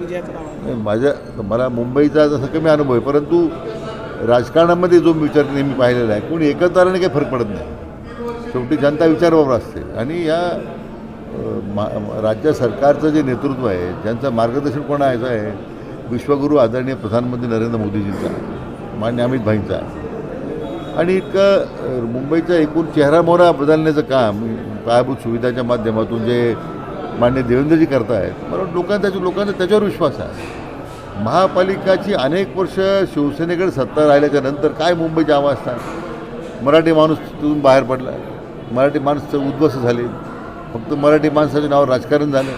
विजयाचा दावा? माझ्या मला मुंबईचा जसा कमी अनुभव आहे, परंतु राजकारणामध्ये जो विचार नेहमी पाहिलेला आहे, कोणी एकत्र आल्याने काही फरक पडत नाही. शेवटी जनता विचारावर असते आणि या राज्य सरकारचं जे नेतृत्व आहे, ज्यांचं मार्गदर्शन कोणाचं आहे, विश्वगुरू आदरणीय प्रधानमंत्री नरेंद्र मोदीजींचा, मान्य अमित भाईंचा, आणि इतकं मुंबईचा एकूण चेहरामोहरा बदलण्याचं काम पायाभूत सुविधाच्या माध्यमातून जे मान्य देवेंद्रजी करत आहेत, मला लोकांचा त्याच्यावर विश्वास आहे. महापालिकाची अनेक वर्ष शिवसेनेकडे सत्ता राहिल्याच्या नंतर काय मुंबईची अवस्था, मराठी माणूस तिथून बाहेर पडला, मराठी माणसं उद्ध्वस्त झाले, फक्त मराठी माणसाच्या नावावर राजकारण झालं.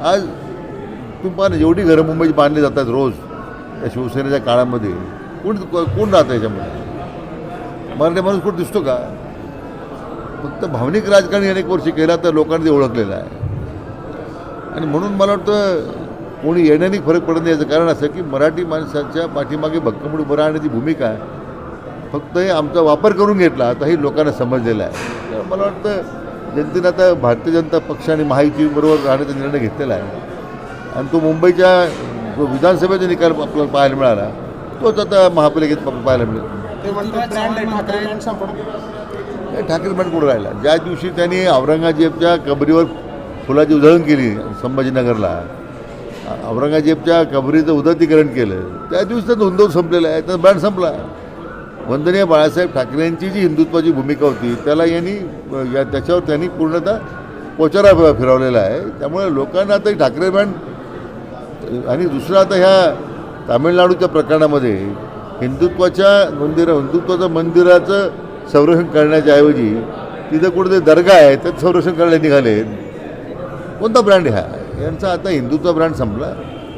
आज तुम्ही पाहा जेवढी घरं मुंबईची बांधली जातात रोज त्या शिवसेनेच्या काळामध्ये, कोण राहतं याच्यामध्ये? मराठी माणूस कोण दिसतो का? फक्त भावनिक राजकारण अनेक वर्षी केला तर लोकांनी ते ओळखलेलं आहे. आणि म्हणून मला वाटतं कोणी येण्याने फरक पडत नाही. याचं कारण असं की मराठी माणसाच्या पाठीमागे भक्कम उभं राहण्याची भूमिका आहे, फक्त हे आमचा वापर करून घेतला आता हे लोकांना समजलेलं आहे. तर मला वाटतं जनतेनं आता भारतीय जनता पक्ष आणि महायुतीबरोबर राहण्याचा निर्णय घेतलेला आहे आणि तो मुंबईच्या जो विधानसभेचा निकाल आपल्याला पाहायला मिळाला तोच आता महापालिकेत पाहायला मिळेल. ठाकरे ब्रँड कुठं राहिला? ज्या दिवशी त्यांनी औरंगजेबच्या कबरीवर फुलाची उधळण केली संभाजीनगरला, औरंगजेबच्या कबरीचं उदात्तीकरण केलं, त्या दिवशी तर धुंदो संपलेला आहे, त्याचा ब्रँड संपला. वंदनीय बाळासाहेब ठाकरेंची जी हिंदुत्वाची भूमिका होती त्याला त्याच्यावर त्यांनी पूर्णतः पोचारा फिरवलेला आहे. त्यामुळे लोकांना आता ठाकरे ब्रँड. आणि दुसरं आता ह्या तामिळनाडूच्या प्रकरणामध्ये हिंदुत्वाचं मंदिराचं संरक्षण करण्याच्या ऐवजी तिथं कुठेतरी दर्गा आहे त्यात संरक्षण करायला निघाले. कोणता ब्रँड हा? यांचा आता हिंदुत्व ब्रँड संपला.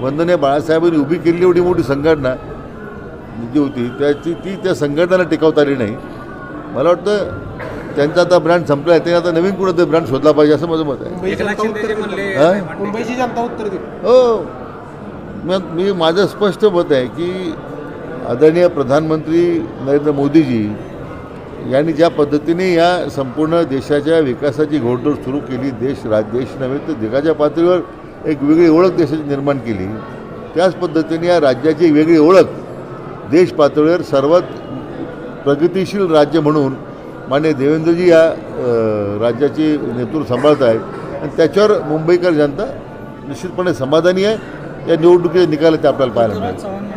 वंदनीय बाळासाहेबांनी उभी केलेली एवढी मोठी संघटना जी होती ती त्या संघटनेला टिकवता आली नाही. मला वाटतं त्यांचा आता ब्रँड संपला आहे, ते आता नवीन कुठं ब्रँड शोधला पाहिजे असं माझं मत आहे. मुंबईची जनता उत्तर देईल. हो, मी माझं स्पष्ट मत आहे की आदरणीय प्रधानमंत्री नरेंद्र मोदीजी यांनी ज्या पद्धतीने या संपूर्ण देशाच्या विकासाची घोडदौड सुरू केली, देश नव्हे तर जगाच्या पातळीवर एक वेगळी ओळख देशाची निर्माण केली, त्याच पद्धतीने या राज्याची वेगळी ओळख देश पातळीवर सर्वात प्रगतिशील राज्य म्हणून माननीय देवेंद्रजी या राज्याची नेतृत्व सांभाळत आहेत आणि त्याच्यावर मुंबईकर जनता निश्चितपणे समाधानी आहे. या निवडणुकीचे निकाल ते आपल्याला पाहायला मिळेल.